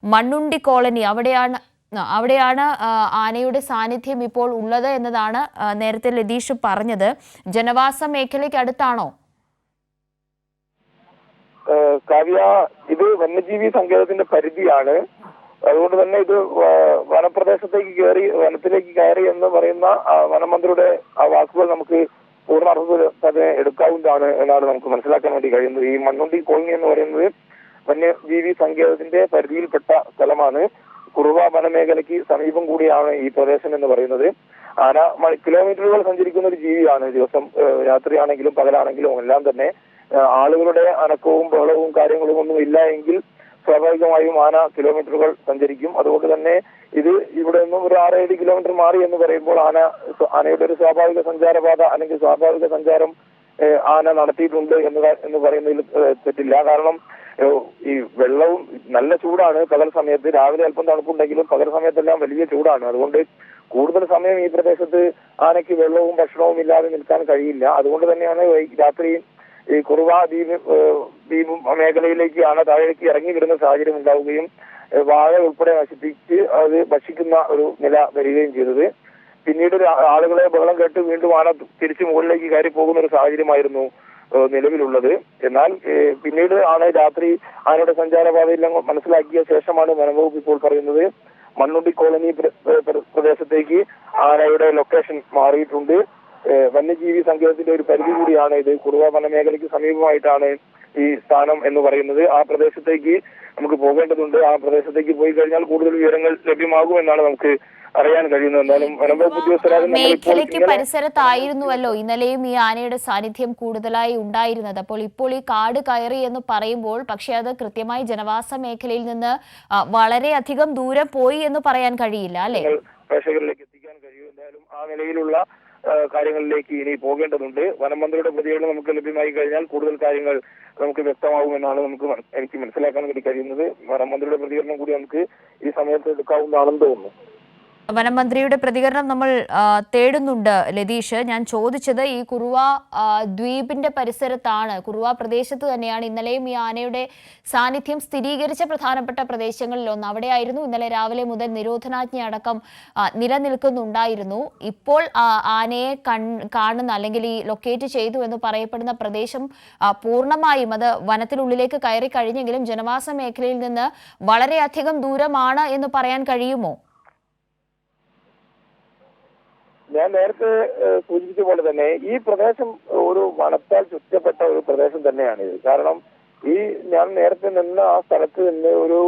മണ്ണുണ്ടി colony അവിടെയാണ് ആനയുടെ സാന്നിധ്യം ഇപ്പോൾ ഉള്ളത് എന്നതാണ് നേരത്തെ ലതീഷ് പറഞ്ഞത്. ജനവാസ മേഖലയ്ക്ക് അടുത്താണോ? കാവ്യ, ഇത് വന്യജീവി സങ്കേതത്തിന്റെ പരിധിയാണ്. അതുകൊണ്ട് തന്നെ ഇത് വനത്തിലേക്ക് കയറി എന്ന് പറയുന്ന വനമന്ത്രിയുടെ ആ വാക്കുകൾ നമുക്ക് പൂർണ്ണ അർത്ഥത്തിൽ തന്നെ എടുക്കാവുന്നതാണ് എന്നാണ് നമുക്ക് മനസ്സിലാക്കാൻ വേണ്ടി കഴിയുന്നത്. ഈ മണ്ണുണ്ടി കോളനി എന്ന് പറയുന്നത് വന്യജീവി സങ്കേതത്തിന്റെ പരിധിയിൽപ്പെട്ട സ്ഥലമാണ്. കുറുവ വനമേഖലയ്ക്ക് സമീപം കൂടിയാണ് ഈ പ്രദേശം എന്ന് പറയുന്നത്. ആന കിലോമീറ്ററുകൾ സഞ്ചരിക്കുന്ന ഒരു ജീവിയാണ്. ദിവസം രാത്രിയാണെങ്കിലും പകലാണെങ്കിലും എല്ലാം തന്നെ ആളുകളുടെ അനക്കവും ബഹളവും കാര്യങ്ങളും ഒന്നും ഇല്ല എങ്കിൽ സ്വാഭാവികമായും ആന കിലോമീറ്ററുകൾ സഞ്ചരിക്കും. അതുകൊണ്ട് തന്നെ ഇത് ഇവിടെ നിന്നും ഒരു 6-7 കിലോമീറ്റർ മാറി എന്ന് പറയുമ്പോൾ ആനയുടെ ഒരു സ്വാഭാവിക സഞ്ചാരപാത അല്ലെങ്കിൽ സ്വാഭാവിക സഞ്ചാരം ആന നടത്തിയിട്ടുണ്ട് എന്ന് പറയുന്നതിൽ തെറ്റില്ല. കാരണം ഈ വെള്ളവും നല്ല ചൂടാണ് പകൽ സമയത്ത്. രാവിലെ അല്പം തണുപ്പുണ്ടെങ്കിലും പകൽ സമയത്തെല്ലാം വലിയ ചൂടാണ്. അതുകൊണ്ട് കൂടുതൽ സമയം ഈ പ്രദേശത്ത് ആനയ്ക്ക് വെള്ളവും ഭക്ഷണവും ഇല്ലാതെ നിൽക്കാൻ കഴിയില്ല. അതുകൊണ്ട് തന്നെയാണ് രാത്രി ഈ കുറുവ ദ്വീപ് മേഖലയിലേക്ക് ആന താഴേക്ക് ഇറങ്ങി വിടുന്ന സാഹചര്യം ഉണ്ടാവുകയും വാഴ ഉൾപ്പെടെ നശിപ്പിച്ച് അത് ഭക്ഷിക്കുന്ന ഒരു നില വരികയും ചെയ്തത്. പിന്നീട് ആളുകളെ ബഹളം കേട്ട് വീണ്ടും ആന തിരിച്ചു മുകളിലേക്ക് കയറി പോകുന്ന ഒരു സാഹചര്യമായിരുന്നു നിലവിലുള്ളത്. എന്നാൽ പിന്നീട് രാത്രി ആനയുടെ സഞ്ചാരപാതയെല്ലാം മനസ്സിലാക്കിയ ശേഷമാണ് വനംവകുപ്പ് ഇപ്പോൾ പറയുന്നത് മണ്ണുണ്ടി കോളനി പ്രദേശത്തേക്ക് ആനയുടെ ലൊക്കേഷൻ മാറിയിട്ടുണ്ട്. വന്യജീവി സങ്കേതത്തിന്റെ ഒരു പരിധി കൂടിയാണ് ഇത്. കുറുവ വനമേഖലയ്ക്ക് സമീപമായിട്ടാണ് ഈ സ്ഥാനം എന്ന് പറയുന്നത്. ആ പ്രദേശത്തേക്ക് നമുക്ക് പോകേണ്ടതുണ്ട്. ആ പ്രദേശത്തേക്ക് പോയി കഴിഞ്ഞാൽ കൂടുതൽ വിവരങ്ങൾ ലഭ്യമാകുമെന്നാണ് നമുക്ക് അറിയാൻ കഴിയുന്നത്. എന്തായാലും വനംവകുപ്പ് ഉദ്യോഗസ്ഥരാകും മേഖലയ്ക്ക് പരിസരത്തായിരുന്നുവല്ലോ ഇന്നലെയും ഈ ആനയുടെ സാന്നിധ്യം കൂടുതലായി ഉണ്ടായിരുന്നത്. അപ്പോൾ ഇപ്പോൾ ഈ കാട് കയറി എന്ന് പറയുമ്പോൾ പക്ഷെ അത് കൃത്യമായി ജനവാസ മേഖലയിൽ നിന്ന് വളരെയധികം ദൂരം പോയി എന്ന് പറയാൻ കഴിയില്ല അല്ലെ? പ്രേക്ഷകരിലേക്ക് എത്തിക്കാൻ കഴിയും. എന്തായാലും ആ നിലയിലുള്ള കാര്യങ്ങളിലേക്ക് ഇനി പോകേണ്ടതുണ്ട്. വനമന്ത്രിയുടെ പ്രതികരണം നമുക്ക് ലഭ്യമായി കഴിഞ്ഞാൽ കൂടുതൽ കാര്യങ്ങൾ നമുക്ക് വ്യക്തമാകുമെന്നാണ് എനിക്ക് മനസ്സിലാക്കാൻ വേണ്ടി കഴിയുന്നത്. വനമന്ത്രിയുടെ പ്രതികരണം കൂടി നമുക്ക് ഈ സമയത്ത് എടുക്കാവുന്നതാണെന്ന് തോന്നുന്നു. വനമന്ത്രിയുടെ പ്രതികരണം നമ്മൾ തേടുന്നുണ്ട് ലതീഷ്. ഞാൻ ചോദിച്ചത് ഈ കുറുവ ദ്വീപിന്റെ പരിസരത്താണ്, കുറുവ പ്രദേശത്ത് തന്നെയാണ് ഇന്നലെയും ഈ ആനയുടെ സാന്നിധ്യം സ്ഥിരീകരിച്ച പ്രധാനപ്പെട്ട പ്രദേശങ്ങളിൽ ഒന്ന്. അവിടെയായിരുന്നു ഇന്നലെ രാവിലെ മുതൽ നിരോധനാജ്ഞ അടക്കം നിലനിൽക്കുന്നുണ്ടായിരുന്നു. ഇപ്പോൾ ആനയെ കാണുന്ന അല്ലെങ്കിൽ ഈ ലൊക്കേറ്റ് ചെയ്തു എന്ന് പറയപ്പെടുന്ന പ്രദേശം പൂർണ്ണമായും അത് വനത്തിനുള്ളിലേക്ക് കയറി കഴിഞ്ഞെങ്കിലും ജനവാസ മേഖലയിൽ നിന്ന് വളരെയധികം ദൂരമാണ് എന്ന് പറയാൻ കഴിയുമോ? ഞാൻ നേരത്തെ സൂചിപ്പിച്ച പോലെ തന്നെ ഈ പ്രദേശം ഒരു വനത്താൽ ചുറ്റപ്പെട്ട ഒരു പ്രദേശം തന്നെയാണിത്. കാരണം ഞാൻ നേരത്തെ നിന്ന ആ സ്ഥലത്ത് നിന്ന് ഒരു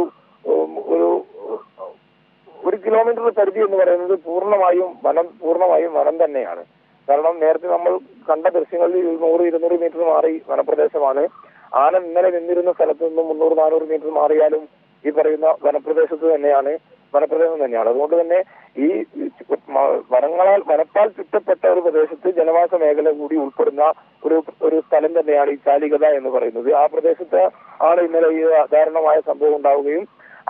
കിലോമീറ്റർ പരിധി എന്ന് പറയുന്നത് പൂർണ്ണമായും വനം തന്നെയാണ്. കാരണം നേരത്തെ നമ്മൾ കണ്ട ദൃശ്യങ്ങളിൽ 100-200 മീറ്റർ മാറി വനപ്രദേശമാണ്. ആന ഇന്നലെ നിന്നിരുന്ന സ്ഥലത്ത് നിന്നും 300-400 മീറ്റർ മാറിയാലും ഈ പറയുന്ന വനപ്രദേശം തന്നെയാണ്. അതുകൊണ്ട് തന്നെ ഈ വനത്താൽ ചുറ്റപ്പെട്ട ഒരു പ്രദേശത്ത് ജനവാസ മേഖല കൂടി ഉൾപ്പെടുന്ന ഒരു സ്ഥലം തന്നെയാണ് ഈ ചാലികത എന്ന് പറയുന്നത്. ആ പ്രദേശത്ത് ആണ് ഇന്നലെ ഈ അസാധാരണമായ സംഭവം ഉണ്ടാവുകയും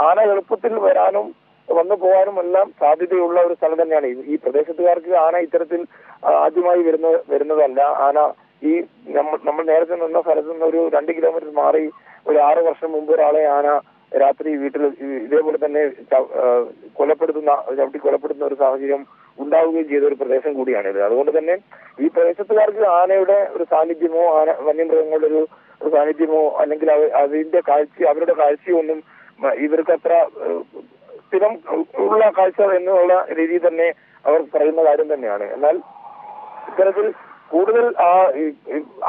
ആന എളുപ്പത്തിൽ വരാനും വന്നു പോകാനും എല്ലാം സാധ്യതയുള്ള ഒരു സ്ഥലം തന്നെയാണ്. ഈ പ്രദേശത്തുകാർക്ക് ആന ഇത്തരത്തിൽ ആദ്യമായി വരുന്നതല്ല. ആന നമ്മൾ നേരത്തെ നിന്ന സ്ഥലത്ത് നിന്ന് ഒരു 2 കിലോമീറ്റർ മാറി ഒരു 6 വർഷം മുമ്പ് ഒരാളെ ആന രാത്രി വീട്ടിൽ ഇതേപോലെ തന്നെ ചവിട്ടി കൊലപ്പെടുത്തുന്ന ഒരു സാഹചര്യം ഉണ്ടാവുകയും ചെയ്ത ഒരു പ്രദേശം കൂടിയാണിത്. അതുകൊണ്ട് തന്നെ ഈ പ്രദേശത്തുകാർക്ക് ആനയുടെ ഒരു സാന്നിധ്യമോ വന്യമൃഗങ്ങളുടെ ഒരു സാന്നിധ്യമോ അല്ലെങ്കിൽ അവരുടെ കാഴ്ചയൊന്നും ഇവർക്ക് അത്ര സ്ഥിരം ഉള്ള കാഴ്ച എന്നുള്ള രീതിയിൽ തന്നെ അവർ പറയുന്ന കാര്യം തന്നെയാണ്. എന്നാൽ ഇത്തരത്തിൽ കൂടുതൽ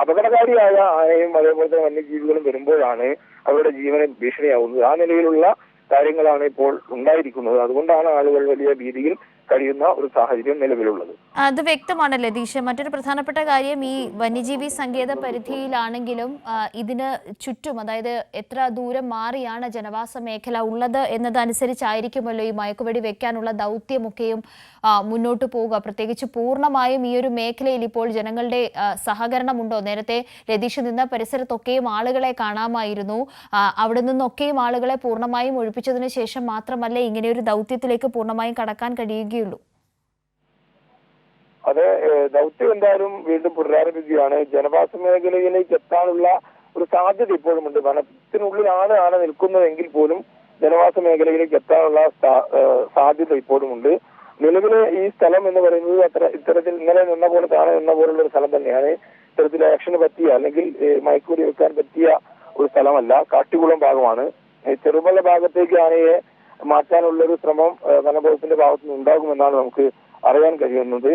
അപകടകാരിയായ ആനയും അതേപോലെ തന്നെ വന്യജീവികളും വരുമ്പോഴാണ് അവരുടെ ജീവന് ഭീഷണിയാവുന്നത്. ആ നിലയിലുള്ള കാര്യങ്ങളാണ് ഇപ്പോൾ ഉണ്ടായിരിക്കുന്നത്. അതുകൊണ്ടാണ് ആളുകൾ വലിയ ഭീതിയിൽ കഴിയുന്ന ഒരു സാഹചര്യം നിലവിലുള്ളത്. അത് വ്യക്തമാണ് ലതീഷ്. മറ്റൊരു പ്രധാനപ്പെട്ട കാര്യം ഈ വന്യജീവി സങ്കേത പരിധിയിലാണെങ്കിലും ഇതിന് ചുറ്റും, അതായത് എത്ര ദൂരം മാറിയാണ് ജനവാസ മേഖല ഉള്ളത് എന്നതനുസരിച്ചായിരിക്കുമല്ലോ ഈ മയക്കുവെടി വെക്കാനുള്ള ദൗത്യമൊക്കെയും മുന്നോട്ട് പോവുക. പ്രത്യേകിച്ച് പൂർണ്ണമായും ഈ ഒരു മേഖലയിൽ ഇപ്പോൾ ജനങ്ങളുടെ സഹകരണമുണ്ടോ? നേരത്തെ ലതീഷ് നിന്ന പരിസരത്തൊക്കെയും ആളുകളെ കാണാമായിരുന്നു. അവിടെ നിന്നൊക്കെയും ആളുകളെ പൂർണ്ണമായും ഒഴിപ്പിച്ചതിന് ശേഷം മാത്രമല്ലേ ഇങ്ങനെയൊരു ദൗത്യത്തിലേക്ക് പൂർണ്ണമായും കടക്കാൻ കഴിയുകയുള്ളൂ? അതെ, ദൗത്യം എന്തായാലും വീണ്ടും പുനരാരംഭിക്കുകയാണ്. ജനവാസ മേഖലയിലേക്ക് എത്താനുള്ള ഒരു സാധ്യത ഇപ്പോഴുമുണ്ട്. വനത്തിനുള്ളിലാണ് ആന നിൽക്കുന്നതെങ്കിൽ പോലും ജനവാസ മേഖലയിലേക്ക് എത്താനുള്ള സാധ്യത ഇപ്പോഴുമുണ്ട്. നിലവിലെ ഈ സ്ഥലം എന്ന് പറയുന്നത് ഇത്തരത്തിൽ ഇന്നലെ നിന്ന പോലെ താഴെ നിന്ന പോലുള്ള ഒരു സ്ഥലം തന്നെയാണ്. ഇത്തരത്തിൽ ആക്ഷന് പറ്റിയ അല്ലെങ്കിൽ മയക്കൂടി വെക്കാൻ പറ്റിയ ഒരു സ്ഥലമല്ല. കാട്ടിക്കുളം ഭാഗമാണ്. ചെറുമല ഭാഗത്തേക്ക് ആനയെ മാറ്റാനുള്ള ഒരു ശ്രമം വനംവകുപ്പിന്റെ ഭാഗത്തുനിന്ന് ഉണ്ടാകുമെന്നാണ് നമുക്ക് അറിയാൻ കഴിയുന്നത്.